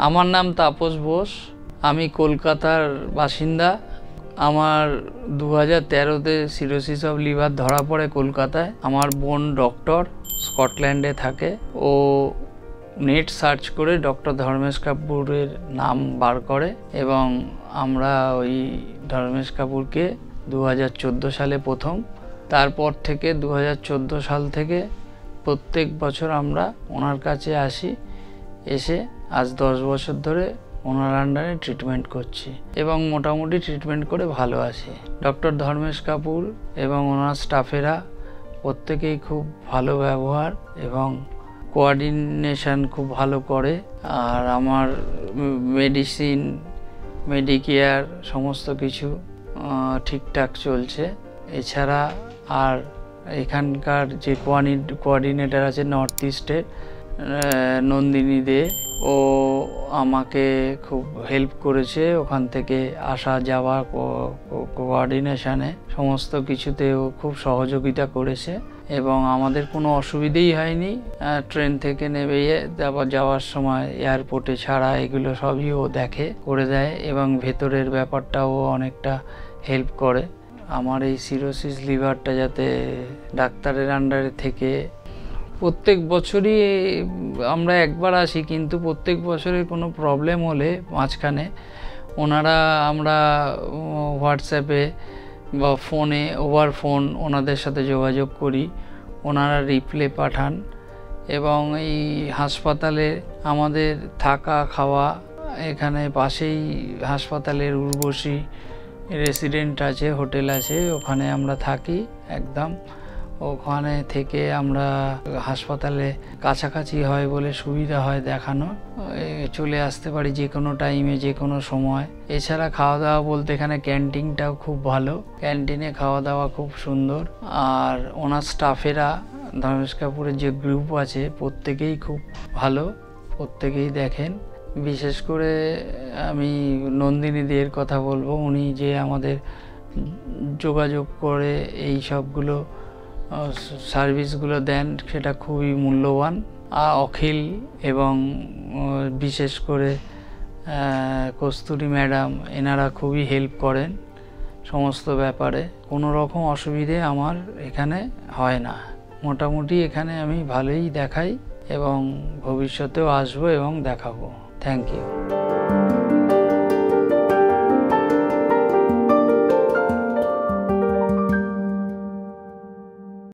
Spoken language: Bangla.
আমার নাম তাপস বোস। আমি কলকাতার বাসিন্দা। আমার 2013-তে সিরোসিস অফ লিভার ধরা পড়ে কলকাতায়। আমার বোন ডক্টর স্কটল্যান্ডে থাকে। ও নেট সার্চ করে ডক্টর ধর্মেশ কাপুরের নাম বার করে এবং আমরা ওই ধর্মেশ কাপুরকে 2014 সালে প্রথম, তারপর থেকে 2014 সাল থেকে প্রত্যেক বছর আমরা ওনার কাছে আসি। এসে আজ 10 বছর ধরে ওনার আন্ডারে ট্রিটমেন্ট করছি এবং মোটামুটি ট্রিটমেন্ট করে ভালো আছি। ডক্টর ধর্মেশ কাপুর এবং ওনার স্টাফেরা প্রত্যেকেই খুব ভালো ব্যবহার এবং কোঅর্ডিনেশন খুব ভালো করে। আর আমার মেডিসিন, মেডিকেয়ার সমস্ত কিছু ঠিকঠাক চলছে। এছাড়া আর এখানকার যে কোঅর্ডিনেটর আছে নর্থ ইস্টের, নন্দিনী দে, ও আমাকে খুব হেল্প করেছে ওখান থেকে আসা যাওয়া কোঅর্ডিনেশনে, সমস্ত কিছুতে ও খুব সহযোগিতা করেছে এবং আমাদের কোনো অসুবিধেই হয়নি। ট্রেন থেকে নেমে আবার যাওয়ার সময় এয়ারপোর্টে ছাড়া এগুলো সবই ও দেখে করে দেয় এবং ভেতরের ব্যাপারটাও অনেকটা হেল্প করে। আমার এই সিরোসিস লিভারটা যাতে ডাক্তারের আন্ডারে থেকে প্রত্যেক বছরই আমরা একবার আসি, কিন্তু প্রত্যেক বছরে কোনো প্রবলেম হলে মাঝখানে আমরা হোয়াটসঅ্যাপে বা ফোনে ওভার ফোন ওনাদের সাথে যোগাযোগ করি। ওনারা রিপ্লে পাঠান এবং এই হাসপাতালে আমাদের থাকা খাওয়া, এখানে পাশেই হাসপাতালের উর্বশী রেসিডেন্ট আছে, হোটেল আছে, ওখানে আমরা থাকি একদম। ওখানে থেকে আমরা হাসপাতালে কাছাকাছি হয় বলে সুবিধা হয় দেখানো, চলে আসতে পারি যে কোনো টাইমে যে কোনো সময়। এছাড়া খাওয়া দাওয়া বলতে এখানে ক্যান্টিনটাও খুব ভালো, ক্যান্টিনে খাওয়া দাওয়া খুব সুন্দর। আর ওনার স্টাফেরা, ধর্মেশ কাপুরের যে গ্রুপ আছে প্রত্যেকেই খুব ভালো, প্রত্যেকেই দেখেন। বিশেষ করে আমি নন্দিনী দের কথা বলবো, উনি যে আমাদের যোগাযোগ করে এই সবগুলো সার্ভিসগুলো দেন সেটা খুবই মূল্যবান। অখিল এবং বিশেষ করে কস্তুরী ম্যাডাম, এনারা খুবই হেল্প করেন সমস্ত ব্যাপারে। কোনো রকম অসুবিধে আমার এখানে হয় না। মোটামুটি এখানে আমি ভালোই দেখাই এবং ভবিষ্যতেও আসবো এবং দেখাবো। Thank you.